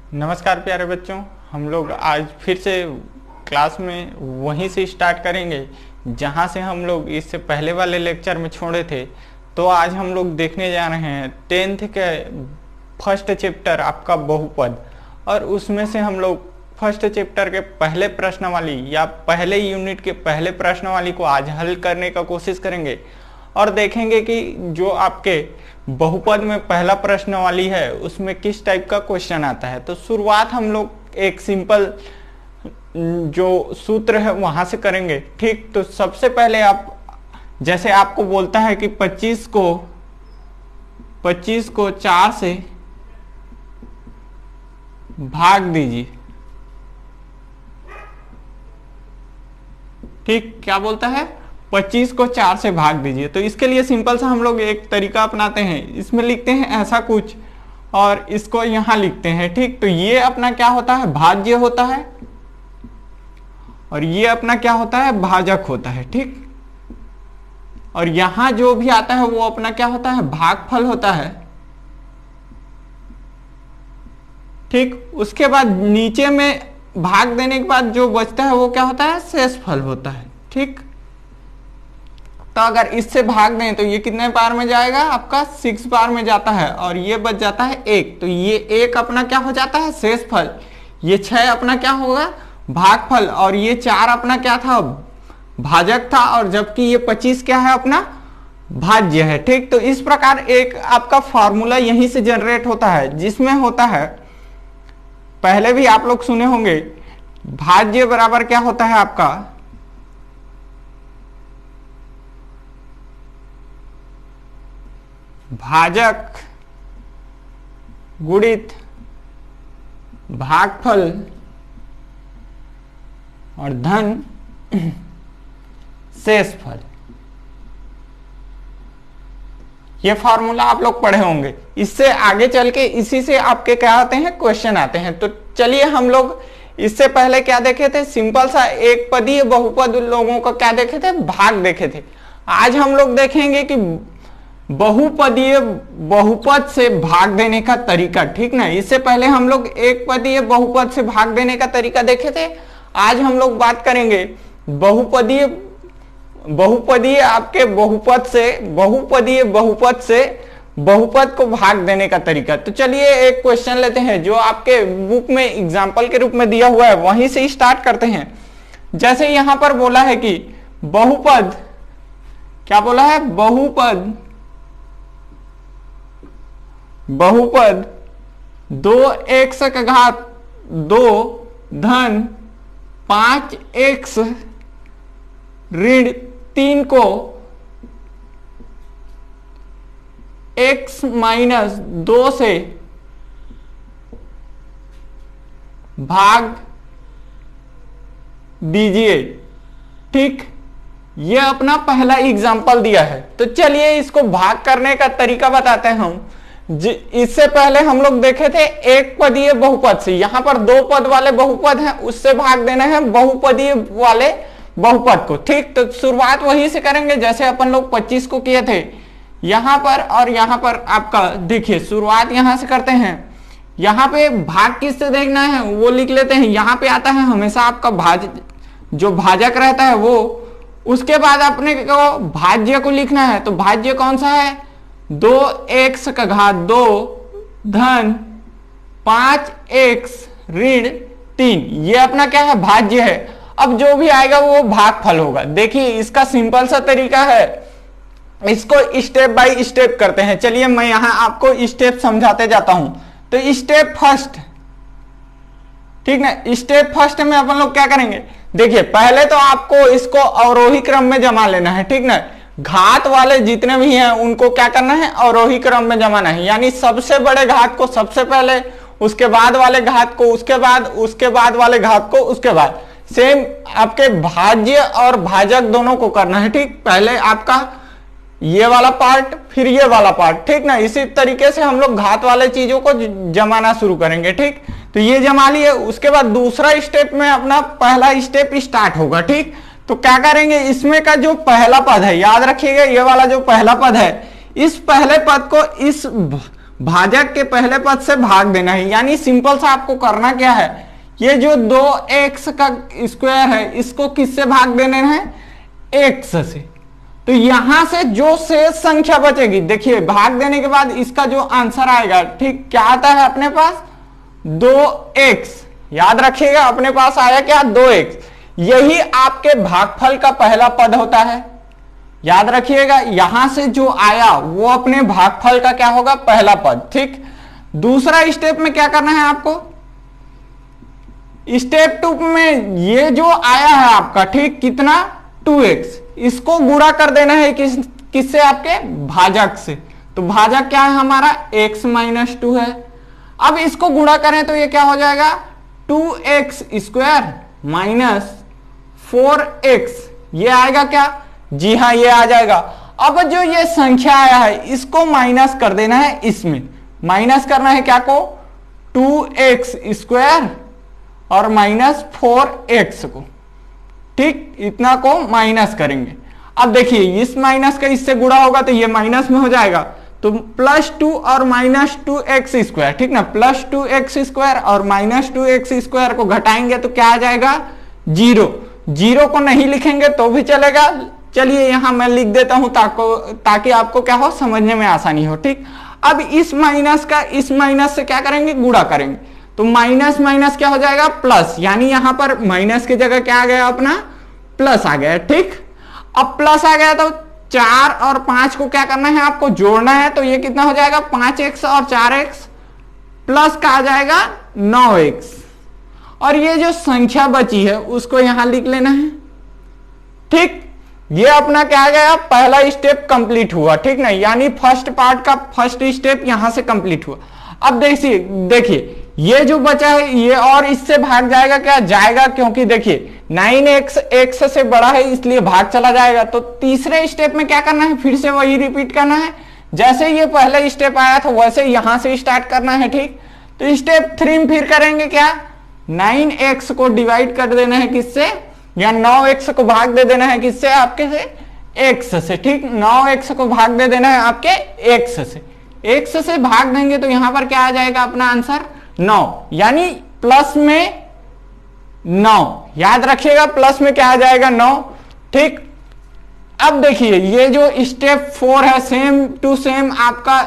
नमस्कार प्यारे बच्चों, हम लोग आज फिर से क्लास में वहीं से स्टार्ट करेंगे जहां से हम लोग इससे पहले वाले लेक्चर में छोड़े थे। तो आज हम लोग देखने जा रहे हैं 10th के फर्स्ट चैप्टर आपका बहुपद, और उसमें से हम लोग फर्स्ट चैप्टर के पहले प्रश्न वाली या पहले यूनिट के पहले प्रश्न वाली को आज हल करने का कोशिश करेंगे और देखेंगे कि जो आपके बहुपद में पहला प्रश्न वाली है उसमें किस टाइप का क्वेश्चन आता है। तो शुरुआत हम लोग एक सिंपल जो सूत्र है वहां से करेंगे। ठीक, तो सबसे पहले आप जैसे आपको बोलता है कि 25 को 4 से भाग दीजिए। ठीक, क्या बोलता है? 25 को 4 से भाग दीजिए। तो इसके लिए सिंपल सा हम लोग एक तरीका अपनाते हैं, इसमें लिखते हैं ऐसा कुछ और इसको यहां लिखते हैं। ठीक, तो ये अपना क्या होता है? भाज्य होता है, और ये अपना क्या होता है? भाजक होता है। ठीक, और यहां जो भी आता है वो अपना क्या होता है? भागफल होता है। ठीक, उसके बाद नीचे में भाग देने के बाद जो बचता है वो क्या होता है? शेषफल होता है। ठीक, तो अगर इससे भाग दें तो ये कितने बार में जाएगा? आपका 6 बार में जाता है, और ये बच जाता है 1। तो ये 1 अपना क्या हो जाता है? शेषफल। ये 6 अपना क्या होगा? भागफल। और ये 4 अपना क्या था? भाजक था। और जबकि ये 25 क्या है? अपना भाज्य है। ठीक, तो इस प्रकार एक आपका फॉर्मूला यहीं से जनरेट होता है, जिसमें होता है, पहले भी आप लोग सुने होंगे, भाज्य बराबर क्या होता है आपका? भाजक गुणित भागफल और धन शेषफल। ये फॉर्मूला आप लोग पढ़े होंगे। इससे आगे चल के इसी से आपके क्या आते हैं? क्वेश्चन आते हैं। तो चलिए हम लोग इससे पहले क्या देखे थे? सिंपल सा एक पदीय बहुपद लोगों को क्या देखे थे? भाग देखे थे। आज हम लोग देखेंगे कि बहुपदीय बहुपद से भाग देने का तरीका। ठीक ना, इससे पहले हम लोग एक पदीय बहुपद से भाग देने का तरीका देखे थे। आज हम लोग बात करेंगे बहुपदीय आपके बहुपदीय बहुपद से बहुपद को भाग देने का तरीका। तो चलिए एक क्वेश्चन लेते हैं जो आपके बुक में एग्जाम्पल के रूप में दिया हुआ है, वहीं से स्टार्ट करते हैं। जैसे यहां पर बोला है कि बहुपद, क्या बोला है? बहुपद 2x का घात 2 धन 5x ऋण 3 को x माइनस 2 से भाग दीजिए। ठीक, ये अपना पहला एग्जाम्पल दिया है। तो चलिए इसको भाग करने का तरीका बताते हैं हम। इससे पहले हम लोग देखे थे एक पदीय बहुपद से, यहां पर 2 पद वाले बहुपद हैं, उससे भाग देना है बहुपदीय वाले बहुपद को। ठीक, तो शुरुआत वहीं से करेंगे जैसे अपन लोग 25 को किए थे यहां पर, और यहां पर आपका देखिए शुरुआत यहां से करते हैं। यहां पे भाग किससे देखना है वो लिख लेते हैं। यहां पे आता है हमेशा आपका जो भाजक रहता है वो, उसके बाद अपने को भाज्य को लिखना है। तो भाज्य कौन सा है? 2x का घात 2 धन 5x ऋण 3। ये अपना क्या है? भाज्य है। अब जो भी आएगा वो भागफल होगा। देखिए इसका सिंपल सा तरीका है, इसको स्टेप बाय स्टेप करते हैं। चलिए मैं यहां आपको स्टेप समझाते जाता हूं। तो स्टेप फर्स्ट, ठीक ना, स्टेप फर्स्ट में अपन लोग क्या करेंगे? देखिए पहले तो आपको इसको अवरोही क्रम में जमा लेना है। ठीक ना, घात वाले जितने भी हैं उनको क्या करना है? अवरोही क्रम में जमाना है। यानी सबसे बड़े घात को सबसे पहले, उसके बाद वाले घात को उसके बाद वाले घात को उसके बाद। सेम आपके भाज्य और भाजक दोनों को करना है। ठीक, पहले आपका ये वाला पार्ट फिर ये वाला पार्ट। ठीक ना, इसी तरीके से हम लोग घात वाले चीजों को जमाना शुरू करेंगे। ठीक, तो ये जमा लिए, उसके बाद दूसरा स्टेप में अपना पहला स्टेप स्टार्ट होगा। ठीक, तो क्या करेंगे? इसमें का जो पहला पद है, याद रखिएगा ये वाला जो पहला पद है, इस पहले पद को इस भाजक के पहले पद से भाग देना है। यानी सिंपल सा आपको करना क्या है, ये जो 2x का स्क्वायर है इसको किससे भाग देने हैं, x से। तो यहां से जो शेष संख्या बचेगी, देखिए भाग देने के बाद इसका जो आंसर आएगा, ठीक क्या आता है अपने पास, 2x। याद रखिएगा अपने पास आया क्या, 2x। यही आपके भागफल का पहला पद होता है। याद रखिएगा यहां से जो आया वो अपने भागफल का क्या होगा, पहला पद। ठीक, दूसरा स्टेप में क्या करना है आपको, स्टेप 2 में ये जो आया है आपका, ठीक कितना, 2x, इसको गुणा कर देना है किससे, आपके भाजक से। तो भाजक क्या है हमारा, x - 2 है। अब इसको गुणा करें तो ये क्या हो जाएगा, 2x स्क्वायर माइनस 4x, ये आएगा क्या, जी हाँ ये आ जाएगा। अब जो ये संख्या आया है इसको माइनस कर देना है, इसमें माइनस करना है क्या को, 2x स्क्वायर और माइनस 4x को। ठीक, इतना को माइनस करेंगे। अब देखिए इस माइनस का इससे गुणा होगा तो ये माइनस में हो जाएगा, तो +2 और -2x स्क्वायर, ठीक ना, +2x स्क्वायर और -2x स्क्वायर को घटाएंगे तो क्या आ जाएगा, 0। 0 को नहीं लिखेंगे तो भी चलेगा। चलिए यहां मैं लिख देता हूं ताकि आपको क्या हो, समझने में आसानी हो। ठीक, अब इस माइनस का इस माइनस से क्या करेंगे, गुणा करेंगे, तो माइनस माइनस क्या हो जाएगा, प्लस। यानी यहां पर माइनस की जगह क्या आ गया, अपना प्लस आ गया। ठीक, अब प्लस आ गया तो 4 और 5 को क्या करना है, आपको जोड़ना है। तो ये कितना हो जाएगा, 5x और 4x प्लस का आ जाएगा 9x। और ये जो संख्या बची है उसको यहां लिख लेना है। ठीक, ये अपना क्या आ गया, पहला स्टेप कंप्लीट हुआ। ठीक ना, यानी फर्स्ट पार्ट का फर्स्ट स्टेप यहां से कंप्लीट हुआ। अब देखिए ये जो बचा है ये और इससे भाग जाएगा, क्या जाएगा, क्योंकि देखिए 9x x से बड़ा है इसलिए भाग चला जाएगा। तो तीसरे स्टेप में क्या करना है, फिर से वही रिपीट करना है, जैसे ये पहला स्टेप आया था वैसे यहां से स्टार्ट करना है। ठीक, तो स्टेप 3 में फिर करेंगे क्या, 9x को डिवाइड कर देना है किससे, या 9x को भाग दे देना है किससे, आपके से x से। ठीक, 9x को भाग दे देना है आपके x से। x से भाग देंगे तो यहां पर क्या आ जाएगा, अपना आंसर 9, यानी प्लस में 9। याद रखिएगा प्लस में क्या आ जाएगा, 9। ठीक, अब देखिए ये जो स्टेप 4 है सेम टू सेम आपका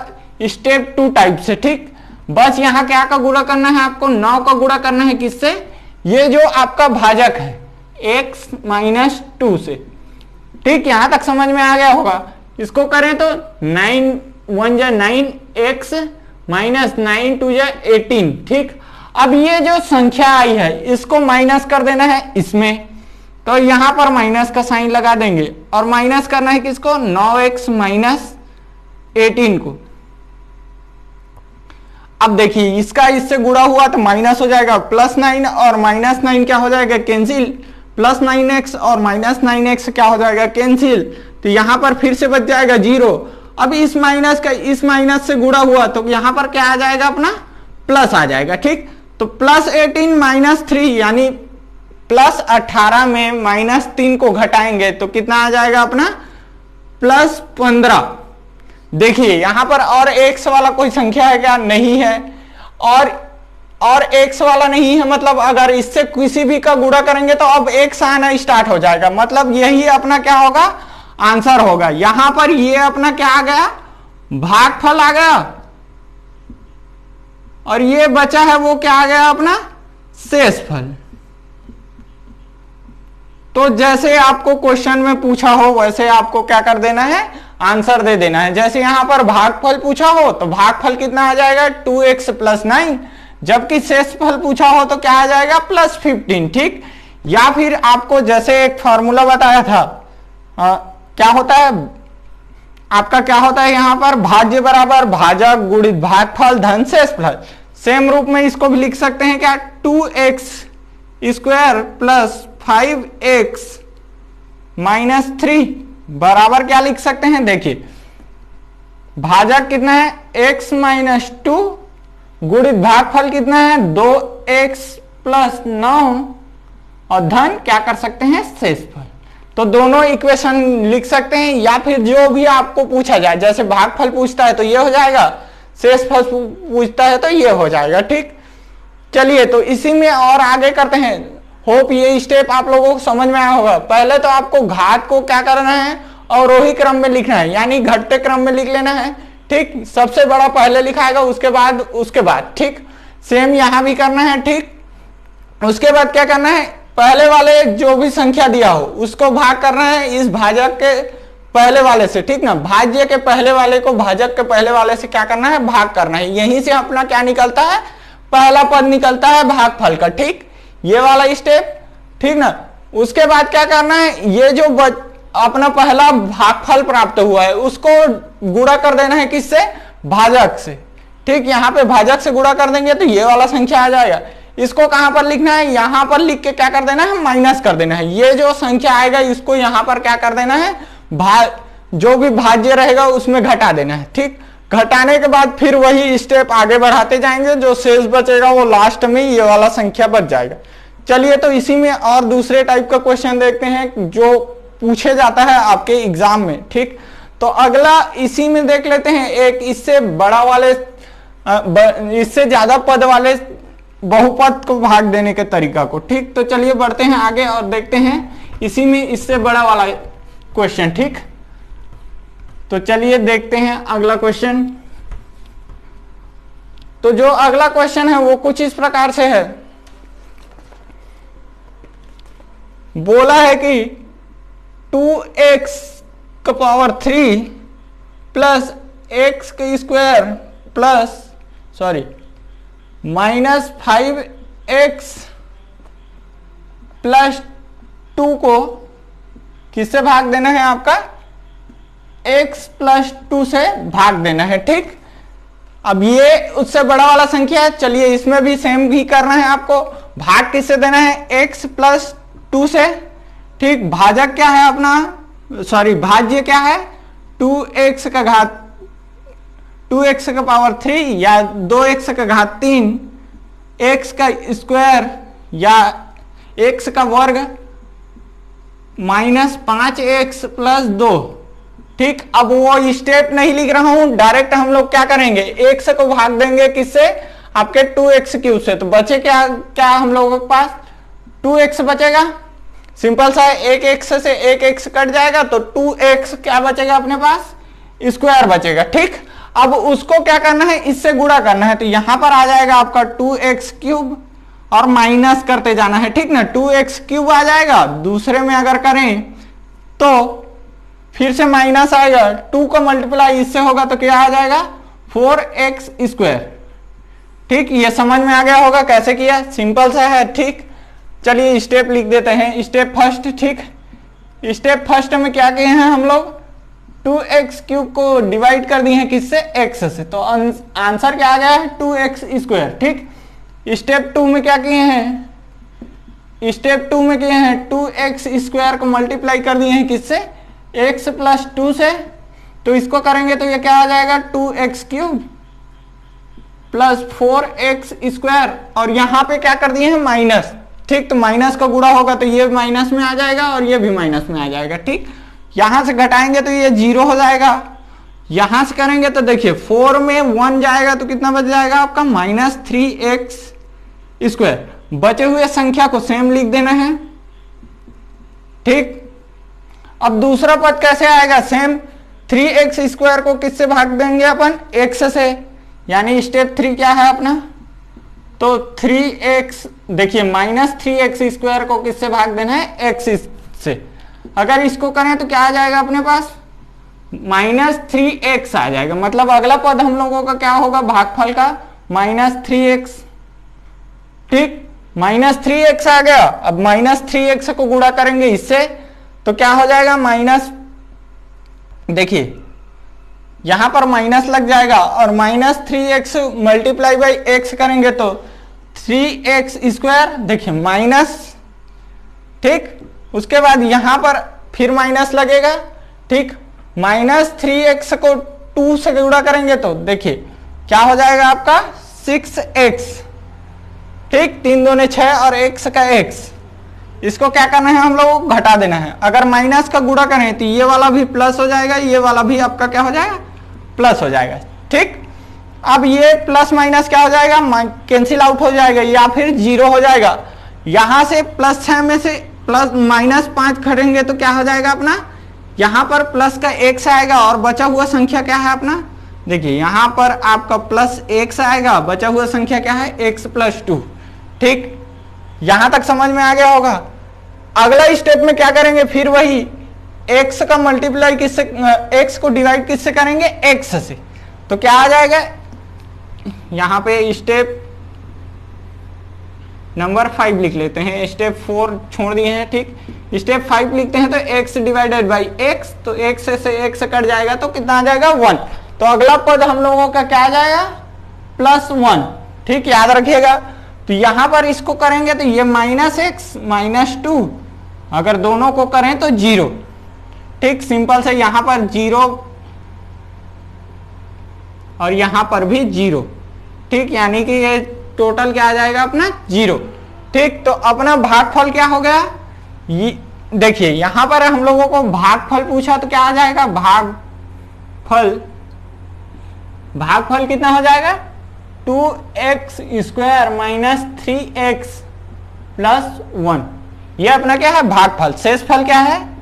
स्टेप 2 टाइप से। ठीक, बस यहां क्या का गुणा करना है, आपको 9 का गुणा करना है किससे, ये जो आपका भाजक है x - 2 से। ठीक, यहां तक समझ में आ गया होगा। इसको करें तो 9 1 जा 9x -9 2 जा 18। ठीक, अब ये जो संख्या आई है इसको माइनस कर देना है इसमें, तो यहां पर माइनस का साइन लगा देंगे और माइनस करना है किसको, 9x - 18 को। अब देखिए इसका इससे गुणा हुआ तो माइनस हो जाएगा, +9 और -9 क्या हो जाएगा, कैंसिल, +9x और -9x क्या हो जाएगा, कैंसिल। तो यहां पर फिर से बच जाएगा 0। अब इस माइनस का इस माइनस से गुणा हुआ तो यहां पर क्या आ जाएगा, अपना प्लस आ जाएगा। ठीक, तो +18 - 3 यानी +18 में -3 को घटाएंगे तो कितना आ जाएगा, अपना +15। देखिए यहां पर और x वाला कोई संख्या है क्या, नहीं है। और x वाला नहीं है, मतलब अगर इससे किसी भी का गुणा करेंगे तो अब x आना स्टार्ट हो जाएगा, मतलब यही अपना क्या होगा, आंसर होगा। यहां पर ये अपना क्या आ गया, भागफल आ गया, और ये बचा है वो क्या आ गया, अपना शेषफल। तो जैसे आपको क्वेश्चन में पूछा हो वैसे आपको क्या कर देना है, आंसर दे देना है। जैसे यहां पर भागफल पूछा हो तो भागफल कितना आ जाएगा, 2x + 9, जबकि शेषफल पूछा हो तो क्या आ जाएगा, +15। ठीक, या फिर आपको जैसे एक फॉर्मूला बताया था, क्या होता है आपका, क्या होता है यहां पर, भाज्य बराबर भाजक गुणित भागफल धन शेषफल। सेम रूप में इसको भी लिख सकते हैं क्या, 2x स्क्वायर + 5x - 3 बराबर क्या लिख सकते हैं, देखिए भाजक कितना है, x - 2 गुणित भागफल कितना है, 2x + 9 और धन क्या कर सकते हैं, शेषफल। तो दोनों इक्वेशन लिख सकते हैं, या फिर जो भी आपको पूछा जाए, जैसे भागफल पूछता है तो ये हो जाएगा, शेषफल पूछता है तो ये हो जाएगा। ठीक, चलिए तो इसी में और आगे करते हैं। होप ये स्टेप आप लोगों को समझ में आया होगा। पहले तो आपको घात को क्या करना है, अवरोही क्रम में लिखना है, यानी घटते क्रम में लिख लेना है। ठीक, सबसे बड़ा पहले लिखाएगा, उसके बाद। ठीक, सेम यहां भी करना है। ठीक, उसके बाद क्या करना है, पहले वाले जो भी संख्या दिया हो उसको भाग करना है इस भाजक के पहले वाले से। ठीक ना, भाज्य के पहले वाले को भाजक के पहले वाले से क्या करना है, भाग करना है। यहीं से अपना क्या निकलता है, पहला पद निकलता है भागफल का। ठीक, ये वाला स्टेप। ठीक ना, उसके बाद क्या करना है, ये जो अपना पहला भागफल प्राप्त हुआ है उसको गुणा कर देना है किससे, भाजक से। ठीक, यहां पे भाजक से गुणा कर देंगे तो ये वाला संख्या आ जाएगा। इसको कहां पर लिखना है, यहां पर लिख के क्या कर देना है, माइनस कर देना है। ये जो संख्या आएगा इसको यहां पर क्या कर देना है, जो भी भाज्य रहेगा उसमें घटा देना है। ठीक, घटाने के बाद फिर वही स्टेप आगे बढ़ाते जाएंगे, जो शेष बचेगा वो लास्ट में ये वाला संख्या बच जाएगा। चलिए तो इसी में और दूसरे टाइप का क्वेश्चन देखते हैं जो पूछे जाता है आपके एग्जाम में। ठीक, तो अगला इसी में देख लेते हैं, एक इससे बड़ा वाले इससे ज्यादा पद वाले बहुपद को भाग देने के तरीका को। ठीक, तो चलिए बढ़ते हैं आगे और देखते हैं इसी में इससे बड़ा वाला क्वेश्चन। ठीक, तो चलिए देखते हैं अगला क्वेश्चन। तो जो अगला क्वेश्चन है वो कुछ इस प्रकार से है। बोला है कि 2x का पावर 3 प्लस x का square plus minus 5x plus 2 को किससे भाग देना है, आपका x प्लस 2 से भाग देना है। ठीक, अब ये उससे बड़ा वाला संख्या है। चलिए इसमें भी सेम भी करना है आपको। भाग किससे देना है, x प्लस 2 से। ठीक, भाजक क्या है अपना, भाज्य क्या है, 2x का घात 2x का पावर 3 या 2x का घात 3, x का स्क्वायर या x का वर्ग माइनस 5x प्लस 2। ठीक, अब वो स्टेप नहीं लिख रहा हूं, डायरेक्ट हम लोग क्या करेंगे, x को भाग देंगे किससे, आपके 2x क्यूब से। तो बचे क्या क्या हम लोगों के पास, 2x बचेगा। सिंपल सा है, एक x से एक x कट जाएगा तो 2x क्या बचेगा अपने पास, स्क्वायर बचेगा। ठीक, अब उसको क्या करना है, इससे गुणा करना है। तो यहां पर आ जाएगा आपका 2x क्यूब और माइनस करते जाना है। ठीक ना, 2x क्यूब आ जाएगा। दूसरे में अगर करें तो फिर से माइनस आएगा, 2 का मल्टीप्लाई इससे होगा तो क्या आ जाएगा, 4x स्क्वायर। ठीक, ये समझ में आ गया होगा कैसे किया, सिंपल सा है। ठीक, चलिए स्टेप लिख देते हैं। Step first. ठीक, स्टेप फर्स्ट में क्या किए हैं हम लोग, 2x क्यूब को डिवाइड कर दिए हैं किससे, x से। तो आंसर क्या आ गया है, 2x स्क्वायर। ठीक, स्टेप 2 में क्या किए हैं, स्टेप 2 में किए हैं 2x स्क्वायर को मल्टीप्लाई कर दिए हैं किससे, x प्लस 2 से। तो इसको करेंगे तो ये क्या आ जाएगा, 2x cube plus 4x square, और यहां पे क्या कर दिए हैं, माइनस। ठीक, तो माइनस का गुणा होगा तो ये माइनस में आ जाएगा और ये भी माइनस में आ जाएगा। ठीक, यहां से घटाएंगे तो ये 0 हो जाएगा। यहां से करेंगे तो देखिए 4 में 1 जाएगा तो कितना बच जाएगा आपका, माइनस 3x स्क्वायर। बचे हुए संख्या को सेम लिख देना है। ठीक, अब दूसरा पद कैसे आएगा, सेम 3x स्क्वायर को किससे भाग देंगे अपन, x से। यानी स्टेप 3 क्या है अपना, तो 3x, देखिए माइनस 3x स्क्वायर को किससे भाग देना है, x से। अगर इसको करें तो क्या आ जाएगा अपने पास, माइनस 3x आ जाएगा। मतलब अगला पद हम लोगों का क्या होगा, भागफल का माइनस 3x। ठीक, माइनस 3x आ गया। अब माइनस 3x को गुणा करेंगे इससे तो क्या हो जाएगा, माइनस, देखिए यहां पर माइनस लग जाएगा और minus 3x multiply by x करेंगे तो 3x स्क्वायर, देखिए माइनस। ठीक, उसके बाद यहां पर फिर माइनस लगेगा। ठीक, माइनस 3x को 2 से गुणा करेंगे तो देखिए क्या हो जाएगा आपका 6x। ठीक, 3 दूने 6 और x का x। इसको क्या करना है, हम लोगों को घटा देना है। अगर माइनस का गुणा करें तो ये वाला भी प्लस हो जाएगा, ये वाला भी आपका क्या हो जाएगा, प्लस हो जाएगा। ठीक, अब ये प्लस माइनस क्या हो जाएगा, कैंसिल आउट हो जाएगा या फिर 0 हो जाएगा। यहां से +6 में से प्लस -5 करेंगे तो क्या हो जाएगा अपना, यहां पर प्लस का x आएगा और बचा हुआ संख्या क्या है अपना, देखिए यहां पर आपका +x आएगा, बचा हुआ संख्या क्या है x + 2। ठीक, यहां तक समझ में आ गया होगा। अगला स्टेप में क्या करेंगे, फिर वही x का मल्टीप्लाई किससे, x को डिवाइड किससे करेंगे, x से। तो क्या आ जाएगा, यहां पे स्टेप नंबर 5 लिख लेते हैं, स्टेप 4 छोड़ दिए हैं। ठीक, स्टेप 5 लिखते हैं तो x डिवाइडेड बाई x, तो x से x कट जाएगा तो कितना आ जाएगा 1। तो अगला पद हम लोगों का क्या आ जाएगा, +1। ठीक, याद रखिएगा। तो यहां पर इसको करेंगे तो ये -x -2, अगर दोनों को करें तो 0। ठीक, सिंपल से यहां पर 0 और यहां पर भी 0। ठीक, यानी कि ये टोटल क्या आ जाएगा अपना 0। ठीक, तो अपना भागफल क्या हो गया, ये देखिए यहां पर हम लोगों को भागफल पूछा तो क्या आ जाएगा, भागफल कितना हो जाएगा, 2x² - 3x + 1। ये अपना क्या है भागफल। शेषफल क्या है,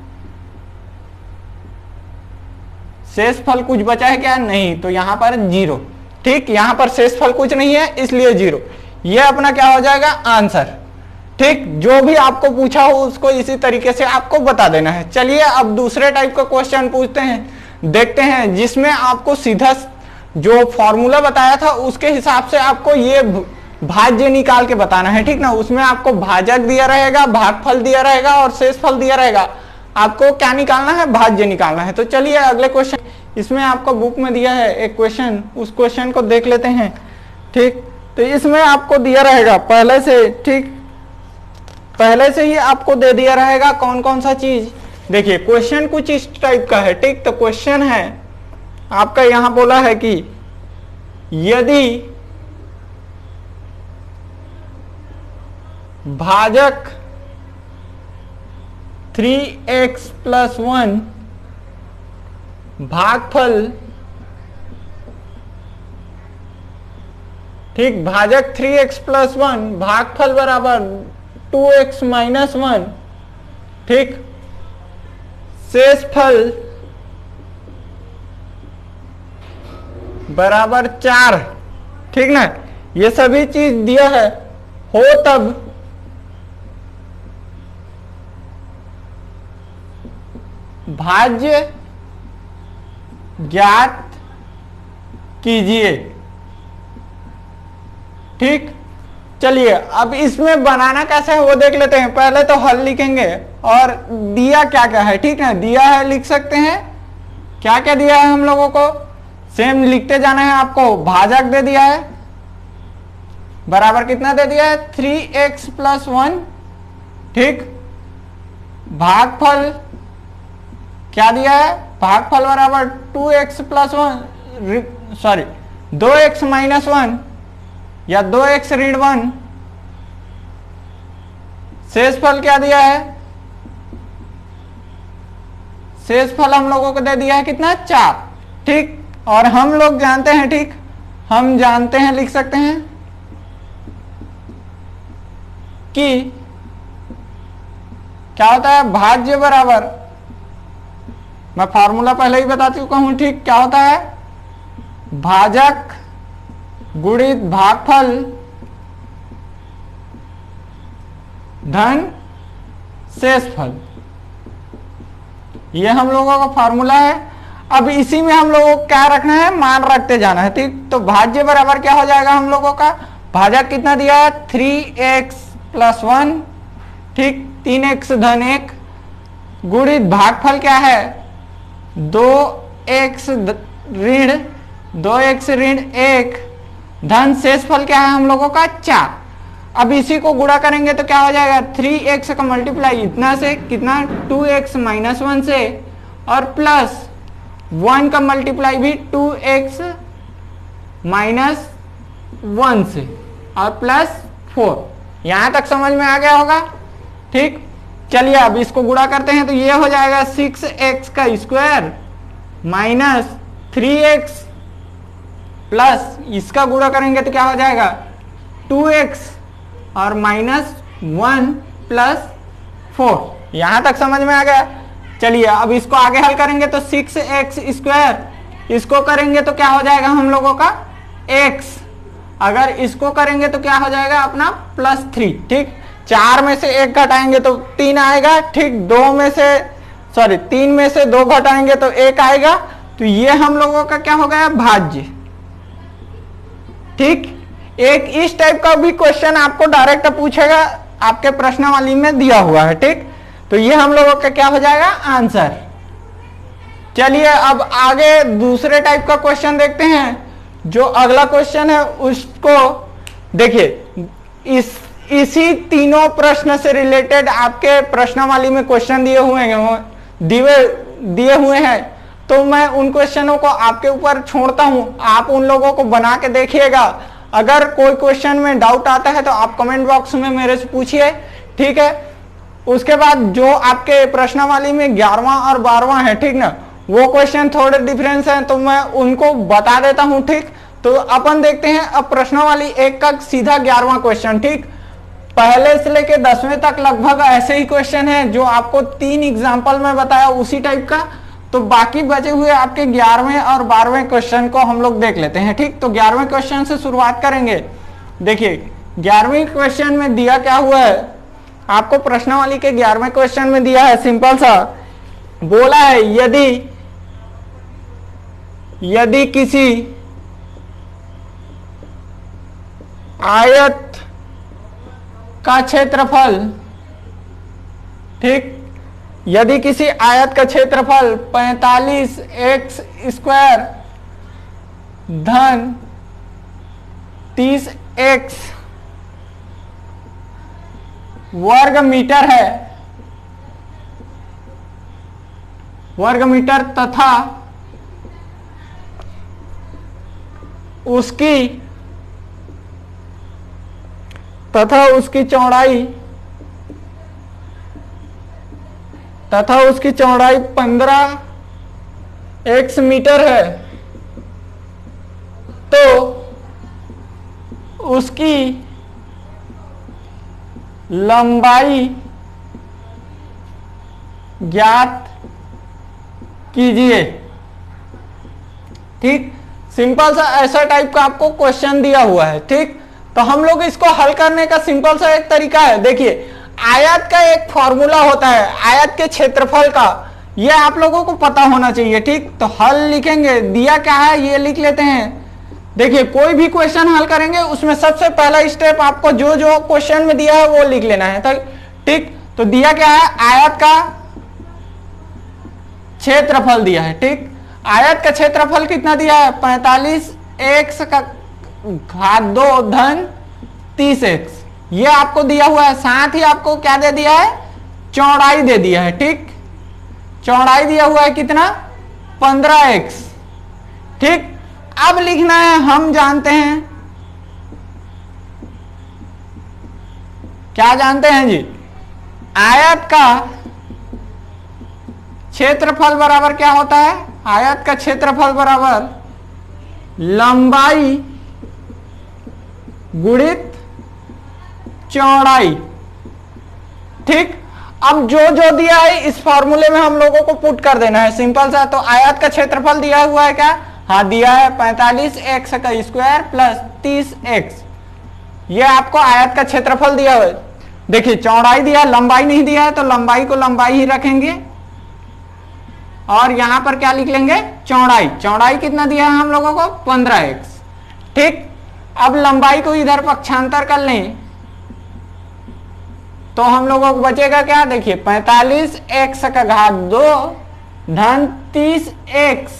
शेषफल कुछ बचा है क्या, नहीं, तो यहां पर 0। ठीक, यहां पर शेषफल कुछ नहीं है इसलिए 0। ये अपना क्या हो जाएगा आंसर। ठीक, जो भी आपको पूछा हो उसको इसी तरीके से आपको बता देना है। चलिए अब दूसरे टाइप का क्वेश्चन पूछते हैं, देखते हैं, जिसमें आपको सीधा जो फॉर्मूला बताया था उसके हिसाब से आपको ये भाज्य निकाल के बताना है। ठीक ना, उसमें आपको भाजक दिया रहेगा, भागफल दिया रहेगा और शेषफल दिया रहेगा। आपको क्या निकालना है, भाज्य निकालना है। तो चलिए अगले क्वेश्चन, इसमें आपको बुक में दिया है एक क्वेश्चन, उस क्वेश्चन को देख लेते हैं। ठीक, तो इसमें आपको दिया रहेगा पहले से, ठीक, पहले से ही आपको दे दिया रहेगा कौन कौन सा चीज। देखिए क्वेश्चन कुछ इस टाइप का है। ठीक, तो क्वेश्चन है आपका, यहां बोला है कि यदि भाजक 3x + 1 भागफल, ठीक, भाजक 3x + 1 भागफल बराबर 2x - 1। ठीक, शेषफल बराबर 4। ठीक ना, ये सभी चीज दिया है, हो तब भाज्य ज्ञात कीजिए। ठीक, चलिए अब इसमें बनाना कैसे है वो देख लेते हैं। पहले तो हल लिखेंगे और दिया क्या क्या है। ठीक है, दिया है लिख सकते हैं, क्या क्या दिया है हम लोगों को, सेम लिखते जाना है आपको। भाजक दे दिया है बराबर कितना दे दिया है, 3x + 1। ठीक, भागफल क्या दिया है, भागफल बराबर 2x + 1, सॉरी 2x - 1 या 2x - 1। शेषफल क्या दिया है, शेषफल हम लोगों को दे दिया है कितना, 4। ठीक, और हम लोग जानते हैं, ठीक, हम जानते हैं, लिख सकते हैं कि क्या होता है भाज्य बराबर, मैं फॉर्मूला पहले ही बता चुका हूं। ठीक, क्या होता है, भाजक गुणित भागफल धन शेषफल, ये हम लोगों का फॉर्मूला है। अब इसी में हम लोगों को क्या रखना है, मान रखते जाना है। ठीक, तो भाज्य बराबर क्या हो जाएगा हम लोगों का, भाजक कितना दिया है 3x + 1। ठीक, 3x धन 1 गुणित भागफल क्या है 2x ऋण 1 धन शेषफल क्या है हम लोगों का 4। अब इसी को गुणा करेंगे तो क्या हो जाएगा, 3x का मल्टीप्लाई इतना से कितना 2x - 1 से, और प्लस 1 का मल्टीप्लाई भी 2x - 1 से, और प्लस 4। यहां तक समझ में आ गया होगा। ठीक, चलिए अब इसको गुणा करते हैं तो ये हो जाएगा 6x² - 3x प्लस इसका गुणा करेंगे तो क्या हो जाएगा 2x और -1 + 4। यहां तक समझ में आ गया। चलिए अब इसको आगे हल करेंगे तो 6x², इसको करेंगे तो क्या हो जाएगा हम लोगों का x, अगर इसको करेंगे तो क्या हो जाएगा अपना +3। ठीक, 4 में से 1 घटाएंगे तो 3 आएगा। ठीक, 3 में से 2 घटाएंगे तो 1 आएगा। तो ये हम लोगों का क्या हो गया भाज्य। ठीक, एक इस टाइप का भी क्वेश्चन आपको डायरेक्ट पूछेगा, आपके प्रश्नावली में दिया हुआ है। ठीक, तो ये हम लोगों का क्या हो जाएगा आंसर। चलिए अब आगे दूसरे टाइप का क्वेश्चन देखते हैं। जो अगला क्वेश्चन है उसको देखिए, इसी तीनों प्रश्न से रिलेटेड आपके प्रश्नावली में क्वेश्चन दिए हुए हैं। तो मैं उन क्वेश्चनों को आपके ऊपर छोड़ता हूं, आप उन लोगों को बना के देखिएगा। अगर कोई क्वेश्चन में डाउट आता है तो आप कमेंट बॉक्स में मेरे से पूछिए। ठीक है, उसके बाद जो आपके प्रश्नावली में 11वां और 12वां है, ठीक ना, वो क्वेश्चन थोड़े डिफरेंस हैं तो मैं उनको बता देता हूं। ठीक, तो अपन देखते हैं अब प्रश्नावली 1 का सीधा 11वां क्वेश्चन। ठीक, पहले से लेके 10वें तक लगभग ऐसे ही क्वेश्चन है जो आपको 3 एग्जाम्पल में बताया उसी टाइप का। तो बाकी बचे हुए आपके 11वें और 12वें क्वेश्चन को हम लोग देख लेते हैं। ठीक, तो 11वें क्वेश्चन से शुरुआत करेंगे। देखिए 11वें क्वेश्चन में दिया क्या हुआ है आपको, प्रश्नावली के 11वें क्वेश्चन में दिया है सिंपल सा, बोला है यदि किसी आयत का क्षेत्रफल, ठीक, यदि किसी आयत का क्षेत्रफल 45x² धन 30x वर्ग मीटर है, वर्ग मीटर, तथा उसकी चौड़ाई 15x मीटर है, तो उसकी लंबाई ज्ञात कीजिए। ठीक, सिंपल सा ऐसा टाइप का आपको क्वेश्चन दिया हुआ है। ठीक, तो हम लोग इसको हल करने का सिंपल सा एक तरीका है। देखिए आयत का एक फॉर्मूला होता है आयत के क्षेत्रफल का, ये आप लोगों को पता होना चाहिए। ठीक, तो हल लिखेंगे, दिया क्या है ये लिख लेते हैं। देखिए कोई भी क्वेश्चन हल करेंगे उसमें सबसे पहला स्टेप आपको जो जो क्वेश्चन में दिया है वो लिख लेना है। ठीक, तो दिया क्या है, आयत का क्षेत्रफल दिया है। ठीक, आयत का क्षेत्रफल कितना दिया है, 45x² धन 30x, ये आपको दिया हुआ है। साथ ही आपको क्या दे दिया है, चौड़ाई दे दिया है। ठीक, चौड़ाई दिया हुआ है कितना, 15x। ठीक, अब लिखना है, हम जानते हैं, क्या जानते हैं जी, आयत का क्षेत्रफल बराबर क्या होता है, आयत का क्षेत्रफल बराबर लंबाई गुणित चौड़ाई। ठीक, अब जो जो दिया है इस फॉर्मूले में हम लोगों को पुट कर देना है, सिंपल सा। तो आयत का क्षेत्रफल दिया हुआ है क्या, हाँ दिया है 45x² प्लस 30x, ये आपको आयत का क्षेत्रफल दिया हुआ है। देखिए चौड़ाई दिया, लंबाई नहीं दिया है तो लंबाई को लंबाई ही रखेंगे और यहां पर क्या लिख लेंगे, चौड़ाई। चौड़ाई कितना दिया है हम लोगों को, 15x। ठीक, अब लंबाई को इधर पक्षांतर कर लें तो हम लोगों को बचेगा क्या, देखिए 45x² धन 30x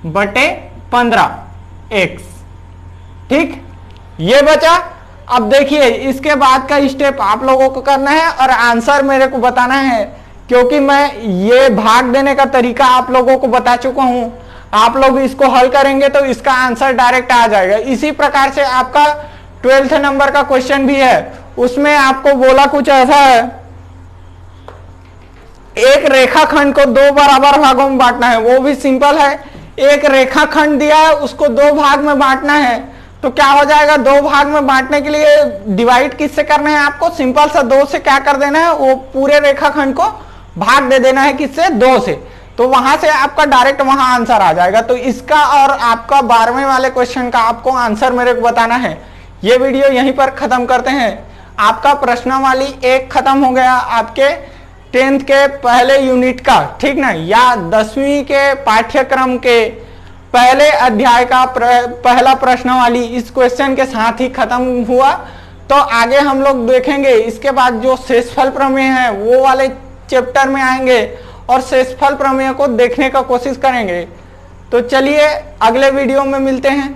बटे 15x। ठीक, ये बचा। अब देखिए इसके बाद का स्टेप आप लोगों को करना है और आंसर मेरे को बताना है, क्योंकि मैं ये भाग देने का तरीका आप लोगों को बता चुका हूं। आप लोग इसको हल करेंगे तो इसका आंसर डायरेक्ट आ जाएगा। इसी प्रकार से आपका 12th नंबर का क्वेश्चन भी है, उसमें आपको बोला कुछ ऐसा है, एक रेखाखंड को 2 बराबर भागों में बांटना है। वो भी सिंपल है, एक रेखाखंड दिया है, उसको दो भाग में बांटना है, तो क्या हो जाएगा, दो भाग में बांटने के लिए डिवाइड किससे करना है आपको, सिंपल सा 2 से क्या कर देना है, वो पूरे रेखाखंड को भाग दे देना है, किससे, 2 से। तो वहां से आपका डायरेक्ट वहां आंसर आ जाएगा। तो इसका और आपका 12वें वाले क्वेश्चन का आपको आंसर मेरे को बताना है। ये वीडियो यहीं पर खत्म करते हैं। आपका प्रश्नावली 1 खत्म हो गया आपके 10th के पहले यूनिट का, ठीक ना, या 10वीं के पाठ्यक्रम के पहले अध्याय का पहला प्रश्नावली इस क्वेश्चन के साथ ही खत्म हुआ। तो आगे हम लोग देखेंगे, इसके बाद जो शेषफल प्रमेय है वो वाले चैप्टर में आएंगे और शेषफल प्रमेय को देखने का कोशिश करेंगे। तो चलिए अगले वीडियो में मिलते हैं।